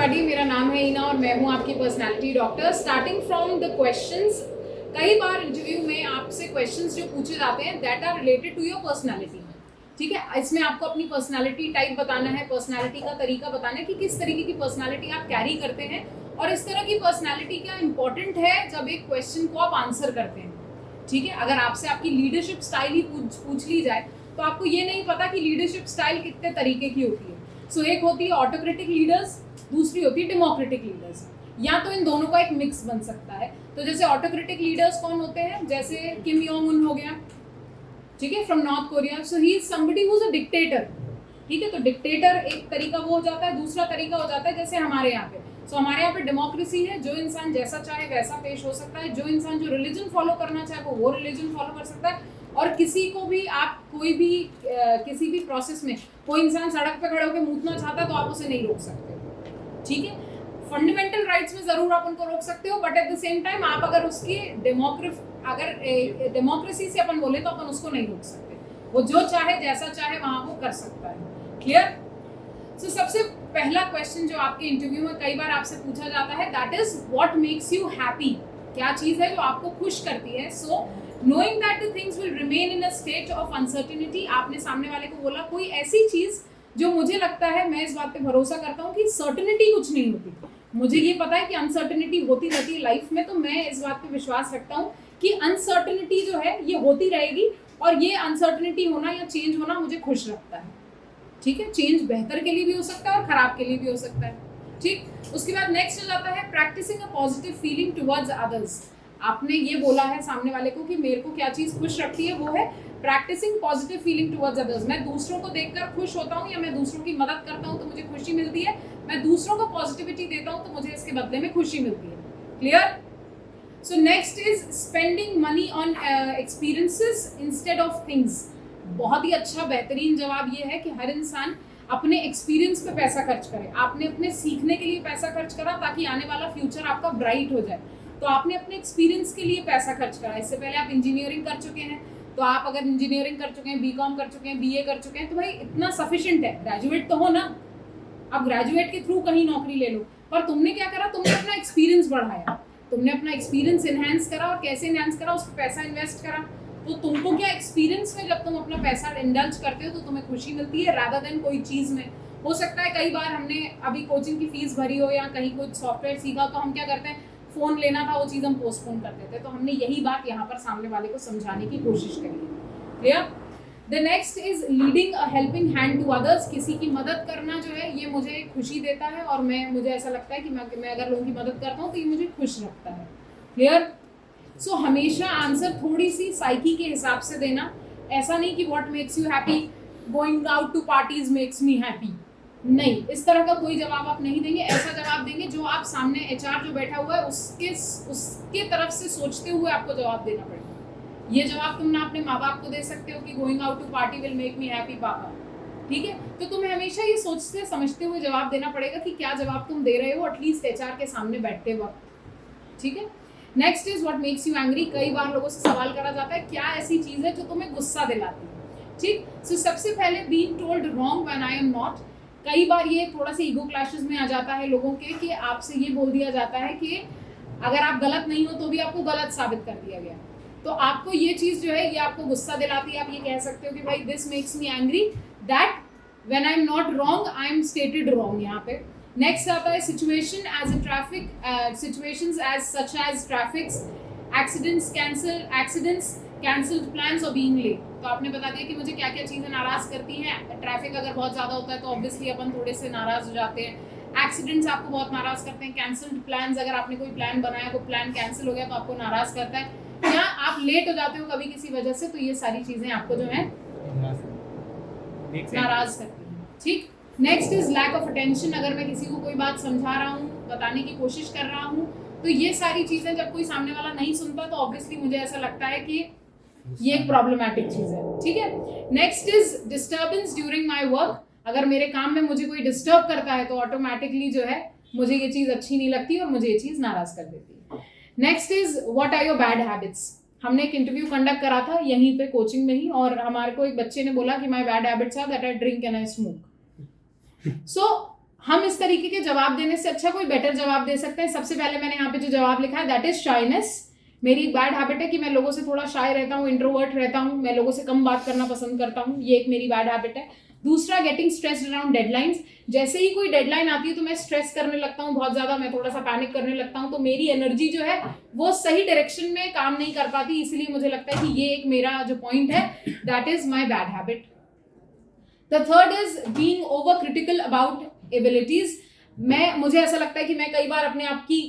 Everybody, मेरा नाम है ईना और मैं हूँ आपकी personality doctor. Starting from the questions, कई बार इंटरव्यू में आपसे क्वेश्चंस जो पूछे जाते हैं that are related to your personality. ठीक है, इसमें आपको अपनी पर्सनालिटी टाइप बताना है, पर्सनालिटी का तरीका बताना है कि किस तरीके की पर्सनालिटी आप कैरी करते हैं और इस तरह की पर्सनालिटी क्या इंपॉर्टेंट है जब एक क्वेश्चन को आप आंसर करते हैं। ठीक है, अगर आपसे आपकी लीडरशिप स्टाइल ही पूछ ली जाए तो आपको ये नहीं पता कि लीडरशिप स्टाइल कितने तरीके की होती है। सो एक होती है ऑटोक्रेटिक लीडर्स, दूसरी होती है डेमोक्रेटिक लीडर्स, या तो इन दोनों का एक मिक्स बन सकता है। तो जैसे ऑटोक्रेटिक लीडर्स कौन होते हैं, जैसे किम योंग उन हो गया, ठीक है, from north Korea. So he is somebody who is a dictator. ठीक है, तो डिक्टेटर एक तरीका वो हो जाता है, दूसरा तरीका हो जाता है जैसे हमारे यहाँ पे। सो हमारे यहाँ पे डेमोक्रेसी है, जो इंसान जैसा चाहे वैसा पेश हो सकता है, जो इंसान जो रिलीजन फॉलो करना चाहे वो रिलीजन फॉलो कर सकता है, और किसी को भी आप कोई भी किसी भी प्रोसेस में कोई इंसान सड़क पे खड़े होकर मूतना चाहता है तो आप उसे नहीं रोक सकते। ठीक है, फंडामेंटल राइट्स में जरूर आप उनको रोक सकते हो, but at the same time आप अगर उसकी डेमोक्रेसी से अपन बोले तो अपन उसको नहीं रोक सकते। वो जो चाहे जैसा चाहे वहां वो कर सकता है। क्लियर? सो सबसे पहला क्वेश्चन जो आपके इंटरव्यू में कई बार आपसे पूछा जाता है that is what makes you happy. क्या चीज है जो आपको खुश करती है? सो knowing that the things will remain in a state of uncertainty, आपने सामने वाले को बोला कोई ऐसी चीज जो मुझे लगता है, मैं इस बात पे भरोसा करता हूँ कि सर्टेनिटी कुछ नहीं होती। मुझे ये पता है कि अनसर्टेनिटी होती रहती है लाइफ में, तो मैं इस बात पे विश्वास रखता हूँ कि अनसर्टेनिटी जो है ये होती रहेगी और ये अनसर्टेनिटी होना या चेंज होना मुझे खुश रखता है। ठीक है, चेंज बेहतर के लिए भी हो सकता है और खराब के लिए भी हो सकता है। ठीक, उसके बाद नेक्स्ट आ जाता है practising a positive feeling towards others. आपने ये बोला है सामने वाले को कि मेरे को क्या चीज़ खुश रखती है, वो है practising positive feeling towards others. मैं दूसरों को देखकर खुश होता हूँ या मैं दूसरों की मदद करता हूँ तो मुझे खुशी मिलती है, मैं दूसरों को पॉजिटिविटी देता हूँ तो मुझे इसके बदले में खुशी मिलती है। Clear? So next is spending money on experiences instead of things. बहुत ही अच्छा बेहतरीन जवाब ये है कि हर इंसान अपने एक्सपीरियंस पे पैसा खर्च करे। आपने अपने सीखने के लिए पैसा खर्च करा ताकि आने वाला फ्यूचर आपका ब्राइट हो जाए, तो आपने अपने एक्सपीरियंस के लिए पैसा खर्च करा। इससे पहले आप इंजीनियरिंग कर चुके हैं, तो आप अगर इंजीनियरिंग कर चुके हैं, बीकॉम कर चुके हैं, बीए कर चुके हैं, तो भाई इतना सफिशिएंट है, ग्रेजुएट तो हो ना। अब ग्रेजुएट के थ्रू कहीं नौकरी ले लो, पर तुमने क्या करा, तुमने अपना एक्सपीरियंस बढ़ाया, तुमने अपना एक्सपीरियंस इनहेंस करा। और कैसे इनहेंस करा, उस पर पैसा इन्वेस्ट करा। तो तुमको क्या एक्सपीरियंस में जब तुम अपना पैसा इंडल्ज करते हो तो तुम्हें खुशी मिलती है रादर देन कोई चीज़ में। हो सकता है कई बार हमने अभी कोचिंग की फीस भरी हो या कहीं कुछ सॉफ्टवेयर सीखा, तो हम क्या करते हैं, फ़ोन लेना था वो चीज़ हम पोस्टपोन कर देते। तो हमने यही बात यहाँ पर सामने वाले को समझाने की कोशिश करी है। Clear? The next is leading a helping hand to others. किसी की मदद करना जो है ये मुझे खुशी देता है और मुझे ऐसा लगता है कि मैं अगर लोगों की मदद करता हूँ तो ये मुझे खुश रखता है। क्लियर? सो हमेशा आंसर थोड़ी सी साइकी के हिसाब से देना। ऐसा नहीं कि what makes you happy, going out to parties makes me happy, नहीं, इस तरह का कोई जवाब आप नहीं देंगे। ऐसा जवाब देंगे जो आप सामने एचआर जो बैठा हुआ है उसके तरफ से सोचते हुए आपको जवाब देना पड़ेगा। ये जवाब तुम ना अपने माँ बाप को दे सकते हो कि going out to party will make me happy पापा। ठीक है, तो तुम्हें हमेशा ये सोचते समझते हुए जवाब देना पड़ेगा कि क्या जवाब तुम दे रहे हो एटलीस्ट एचआर के सामने बैठते वक्त। ठीक है, next is what makes you angry. कई बार लोगों से सवाल करा जाता है क्या ऐसी चीज़ है जो तुम्हें गुस्सा दिलाती है। ठीक, सो सबसे पहले being told wrong when I am not. कई बार ये थोड़ा सा ईगो क्लैशेस में आ जाता है लोगों के कि आपसे ये बोल दिया जाता है कि अगर आप गलत नहीं हो तो भी आपको गलत साबित कर दिया गया, तो आपको ये चीज़ जो है ये आपको गुस्सा दिलाती है। आप ये कह सकते हो कि भाई this makes me angry that when I am not wrong I am stated wrong. यहाँ पे नेक्स्ट आता है situation as a traffic, situations as such as traffics, accidents, cancelled plans और बीइंग लेट। तो आपने बता दिया कि मुझे क्या क्या चीज़ें नाराज़ करती हैं। ट्रैफिक अगर बहुत ज़्यादा होता है तो ऑब्वियसली अपन थोड़े से नाराज़ हो जाते हैं। एक्सीडेंट्स आपको बहुत नाराज़ करते हैं। कैंसल्ड प्लान्स, अगर आपने कोई प्लान बनाया वो प्लान कैंसिल हो गया तो आपको नाराज़ करता है, या आप लेट हो जाते हो कभी किसी वजह से, तो ये सारी चीज़ें आपको जो है नाराज़ करती हैं। ठीक, next is lack of attention. अगर मैं किसी को कोई बात समझा रहा हूँ, बताने की कोशिश कर रहा हूँ, तो ये सारी चीज़ें जब कोई सामने वाला नहीं सुनता तो ऑब्वियसली मुझे ऐसा लगता है कि ये एक प्रॉब्लमैटिक चीज़ है। ठीक है, next is disturbance during my work. अगर मेरे काम में मुझे कोई डिस्टर्ब करता है तो ऑटोमेटिकली जो है मुझे ये चीज़ अच्छी नहीं लगती और मुझे ये चीज़ नाराज़ कर देती है। Next is what are your bad habits. हमने एक इंटरव्यू कंडक्ट करा था यहीं पे कोचिंग में ही, और हमारे को एक बच्चे ने बोला कि my bad habits are that I drink and I smoke. So हम इस तरीके के जवाब देने से अच्छा कोई बेटर जवाब दे सकते हैं। सबसे पहले मैंने यहाँ पे जो जवाब लिखा है दैट इज शाइनेस। मेरी एक बैड हैबिट है कि मैं लोगों से थोड़ा शाय रहता हूँ, इंट्रोवर्ट रहता हूँ, मैं लोगों से कम बात करना पसंद करता हूँ, ये एक मेरी बैड हैबिट है। दूसरा, गेटिंग स्ट्रेस्ड अराउंड डेडलाइंस। जैसे ही कोई डेडलाइन आती है तो मैं स्ट्रेस करने लगता हूँ बहुत ज्यादा, मैं थोड़ा सा पैनिक करने लगता हूँ, तो मेरी एनर्जी जो है वो सही डायरेक्शन में काम नहीं कर पाती, इसलिए मुझे लगता है कि ये एक मेरा जो पॉइंट है that is my bad habit. The third is being over critical about abilities. मुझे ऐसा लगता है कि मैं कई बार अपने आप की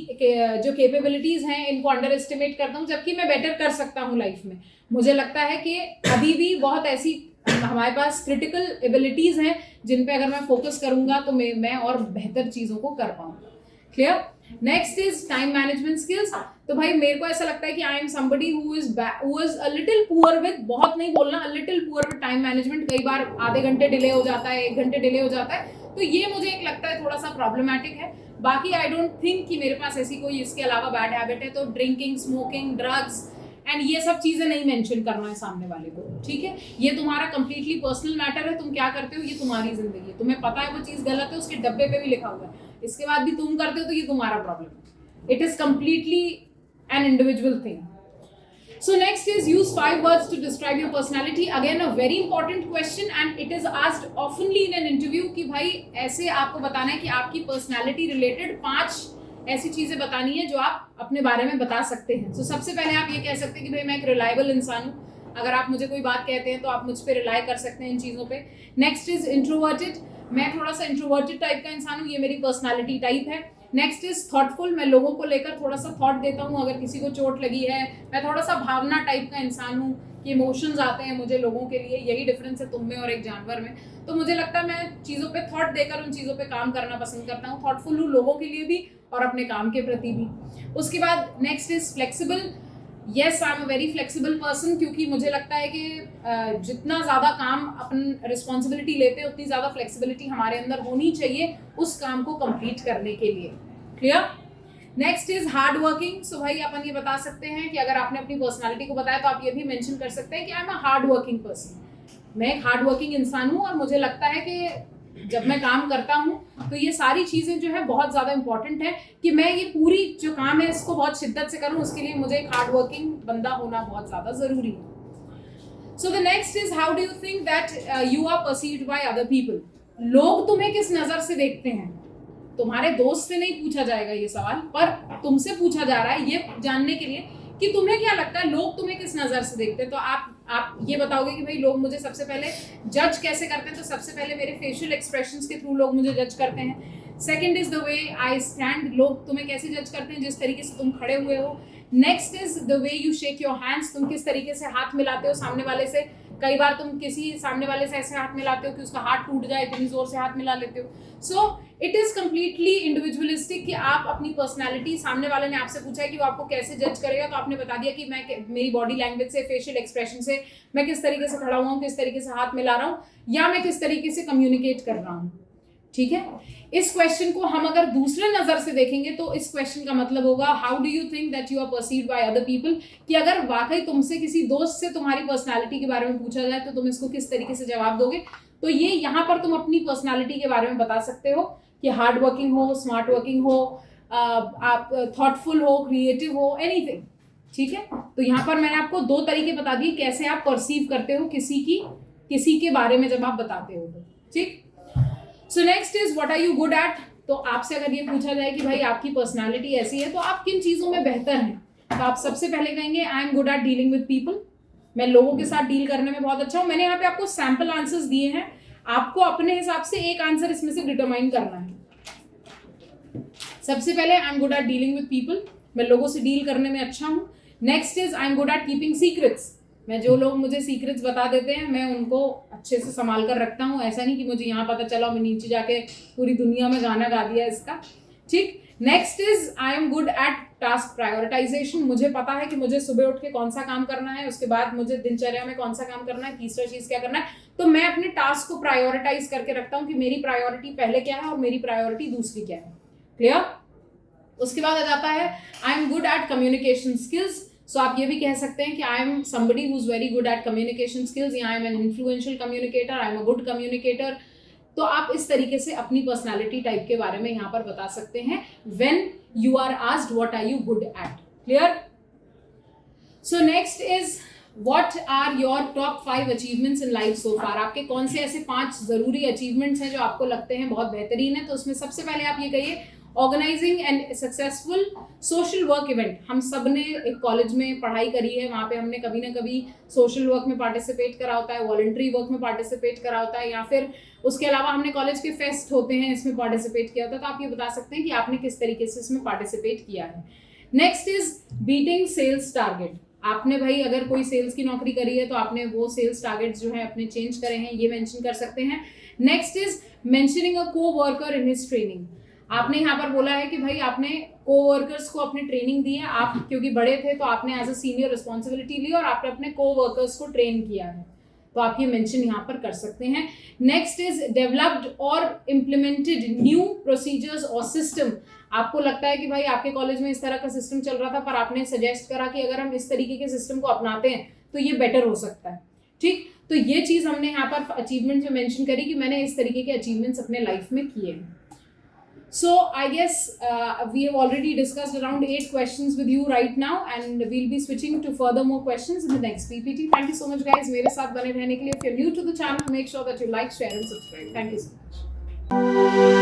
जो कैपेबिलिटीज हैं इनको अंडर एस्टिमेट करता हूँ, जबकि मैं बेटर कर सकता हूँ लाइफ में। मुझे लगता है कि अभी भी बहुत ऐसी हमारे पास क्रिटिकल एबिलिटीज हैं जिन पे अगर मैं फोकस करूंगा तो मैं और बेहतर चीजों को कर पाऊंगा। Clear? Next is time management skills. तो भाई मेरे को ऐसा लगता है कि I am somebody who is a little poor with, बहुत नहीं बोलना, a little poor with time management. कई बार आधे घंटे डिले हो जाता है, 1 घंटे डिले हो जाता है, तो ये मुझे एक लगता है थोड़ा सा प्रॉब्लमैटिक है। बाकी आई डोंट थिंक कि मेरे पास ऐसी कोई इसके अलावा बैड हैबिट है। तो ड्रिंकिंग, स्मोकिंग, ड्रग्स एंड ये सब चीजें नहीं मेंशन करना है सामने वाले को, ठीक है? ये तुम्हारा कंप्लीटली पर्सनल मैटर है, तुम क्या करते हो ये तुम्हारी जिंदगी है, तुम्हें पता है वो चीज गलत है, उसके डब्बे पे भी लिखा हुआ है, इसके बाद भी तुम करते हो तो ये तुम्हारा प्रॉब्लम है। It is completely an individual thing. So next is use 5 words to describe your personality. Again a very important question and it is asked oftenly in an interview कि भाई ऐसे आपको बताना है कि आपकी personality related 5 ऐसी चीजें बतानी है जो आप अपने बारे में बता सकते हैं। So सबसे पहले आप ये कह सकते हैं कि भाई मैं एक reliable इंसान हूँ। अगर आप मुझे कोई बात कहते हैं तो आप मुझ पे रिलाई कर सकते हैं इन चीज़ों पे। Next is introverted. मैं थोड़ा सा इंट्रोवर्टेड टाइप का इंसान हूँ, ये मेरी पर्सनैलिटी टाइप है। Next is thoughtful. मैं लोगों को लेकर थोड़ा सा थॉट देता हूँ, अगर किसी को चोट लगी है। मैं थोड़ा सा भावना टाइप का इंसान हूँ कि इमोशंस आते हैं मुझे लोगों के लिए, यही डिफरेंस है तुम में और एक जानवर में। तो मुझे लगता है मैं चीज़ों पे थॉट देकर उन चीज़ों पे काम करना पसंद करता हूँ। थॉटफुल हूँ लोगों के लिए भी और अपने काम के प्रति भी। उसके बाद next is flexible. Yes, I am a very flexible person, क्योंकि मुझे लगता है कि जितना ज़्यादा काम अपन रिस्पॉन्सिबिलिटी लेते हैं उतनी ज़्यादा फ्लेक्सिबिलिटी हमारे अंदर होनी चाहिए उस काम को कंप्लीट करने के लिए। Clear? Next is hard working. So भाई अपन ये बता सकते हैं कि अगर आपने अपनी पर्सनालिटी को बताया तो आप ये भी मेंशन कर सकते हैं कि I am a hard working person. मैं एक हार्ड वर्किंग इंसान हूँ और मुझे लगता है कि जब मैं काम करता हूँ तो ये सारी चीज़ें जो है बहुत ज़्यादा इंपॉर्टेंट है कि मैं ये पूरी जो काम है इसको बहुत शिद्दत से करूँ, उसके लिए मुझे एक हार्ड वर्किंग बंदा होना बहुत ज़्यादा ज़रूरी है। So the next is how do you think that you are perceived by other people. लोग तुम्हें किस नज़र से देखते हैं? तुम्हारे दोस्त से नहीं पूछा जाएगा ये सवाल, पर तुमसे पूछा जा रहा है ये जानने के लिए कि तुम्हें क्या लगता है लोग तुम्हें किस नज़र से देखते हैं। तो आप ये बताओगे कि भाई लोग मुझे सबसे पहले जज कैसे करते हैं, तो सबसे पहले मेरे फेशियल एक्सप्रेशंस के थ्रू लोग मुझे जज करते हैं। Second is the way I stand. लोग तुम्हें कैसे जज करते हैं? जिस तरीके से तुम खड़े हुए हो। Next is the way you shake your hands. तुम किस तरीके से हाथ मिलाते हो सामने वाले से। कई बार तुम किसी सामने वाले से ऐसे हाथ मिलाते हो कि उसका हाथ टूट जाए, इतनी जोर से हाथ मिला लेते हो। So it is completely individualistic कि आप अपनी पर्सनैलिटी, सामने वाले ने आपसे पूछा है कि वो आपको कैसे जज करेगा, तो आपने बता दिया कि मैं मेरी बॉडी लैंग्वेज से, फेशियल एक्सप्रेशन से, मैं किस तरीके से खड़ा हुआ हूँ, किस तरीके से हाथ मिला रहा हूँ, या मैं किस तरीके से कम्युनिकेट कर रहा हूँ। ठीक है? इस क्वेश्चन को हम अगर दूसरे नजर से देखेंगे तो इस क्वेश्चन का मतलब होगा how do you think that you are perceived by other people. कि अगर वाकई तुमसे किसी दोस्त से तुम्हारी पर्सनालिटी के बारे में पूछा जाए तो तुम इसको किस तरीके से जवाब दोगे। तो ये यहाँ पर तुम अपनी पर्सनालिटी के बारे में बता सकते हो कि हार्ड वर्किंग हो, स्मार्ट वर्किंग हो, आप थॉटफुल हो, क्रिएटिव हो, एनीथिंग। ठीक है? तो यहाँ पर मैंने आपको 2 तरीके बता दिए कैसे आप परसीव करते हो किसी के बारे में जब आप बताते हो तो। ठीक? So next is what are you good at. तो आपसे अगर ये पूछा जाए कि भाई आपकी पर्सनालिटी ऐसी है तो आप किन चीज़ों में बेहतर हैं, तो आप सबसे पहले कहेंगे आई am good eight dealing with people. मैं लोगों के साथ डील करने में बहुत अच्छा हूँ। मैंने यहाँ पे आपको सैम्पल आंसर्स दिए हैं, आपको अपने हिसाब से एक आंसर इसमें से डिटरमाइन करना है। सबसे पहले आई am good eight dealing with people, मैं लोगों से डील करने में अच्छा हूँ। Next is I am good eight keeping secrets. मैं जो लोग मुझे सीक्रेट्स बता देते हैं मैं उनको अच्छे से संभाल कर रखता हूँ। ऐसा नहीं कि मुझे यहाँ पता चला मैं नीचे जाके पूरी दुनिया में गाना गा दिया इसका। ठीक? Next is I am good eight task prioritisation. मुझे पता है कि मुझे सुबह उठ के कौन सा काम करना है, उसके बाद मुझे दिनचर्या में कौन सा काम करना है, तीसरा चीज क्या करना है। तो मैं अपने टास्क को प्रायोरिटाइज करके रखता हूँ कि मेरी प्रायोरिटी पहले क्या है और मेरी प्रायोरिटी दूसरी क्या है। क्लियर? उसके बाद आ जाता है I am good at communication skills. So आप ये भी कह सकते हैं कि I am somebody who is very good at communication skills, या I am an influential communicator, I am a good communicator. तो आप इस तरीके से अपनी पर्सनालिटी टाइप के बारे में यहाँ पर बता सकते हैं when you are asked what are you good at. Clear? So next is what are your top 5 achievements in life so far. आपके कौन से ऐसे 5 जरूरी अचीवमेंट्स हैं जो आपको लगते हैं बहुत बेहतरीन है. तो उसमें सबसे पहले आप ये कहिए organising and successful social work event. हम सब ने एक कॉलेज में पढ़ाई करी है, वहाँ पे हमने कभी ना कभी सोशल वर्क में पार्टिसिपेट करा होता है, वॉलंटरी वर्क में पार्टिसिपेट करा होता है, या फिर उसके अलावा हमने कॉलेज के फेस्ट होते हैं इसमें पार्टिसिपेट किया होता है. तो आप ये बता सकते हैं कि आपने किस तरीके से इसमें पार्टिसिपेट किया है. Next is beating sales target. आपने भाई अगर कोई सेल्स की नौकरी करी है तो आपने वो सेल्स टारगेट्स जो है अपने चेंज करे हैं, ये मेंशन कर सकते हैं. नेक्स्ट इज मेंशनिंग अ को वर्कर इन हिज ट्रेनिंग. आपने यहाँ पर बोला है कि भाई आपने कोवर्कर्स को अपनी ट्रेनिंग दी है, आप क्योंकि बड़े थे तो आपने एज अ सीनियर रिस्पॉन्सिबिलिटी ली और आपने अपने कोवर्कर्स को ट्रेन किया है, तो आप ये मेंशन यहाँ पर कर सकते हैं. नेक्स्ट इज डेवलप्ड और इम्प्लीमेंटेड न्यू प्रोसीजर्स और सिस्टम. आपको लगता है कि भाई आपके कॉलेज में इस तरह का सिस्टम चल रहा था पर आपने सजेस्ट करा कि अगर हम इस तरीके के सिस्टम को अपनाते हैं तो ये बेटर हो सकता है. ठीक, तो ये चीज़ हमने यहाँ पर अचीवमेंट में मेंशन करी कि मैंने इस तरीके के अचीवमेंट्स अपने लाइफ में किए हैं. So I guess we have already discussed around 8 questions with you right now, and we'll be switching to further more questions in the next PPT. Thank you so much guys मेरे साथ बने रहने के लिए. If you're new to the channel, make sure that you like, share and subscribe. Thank you so much.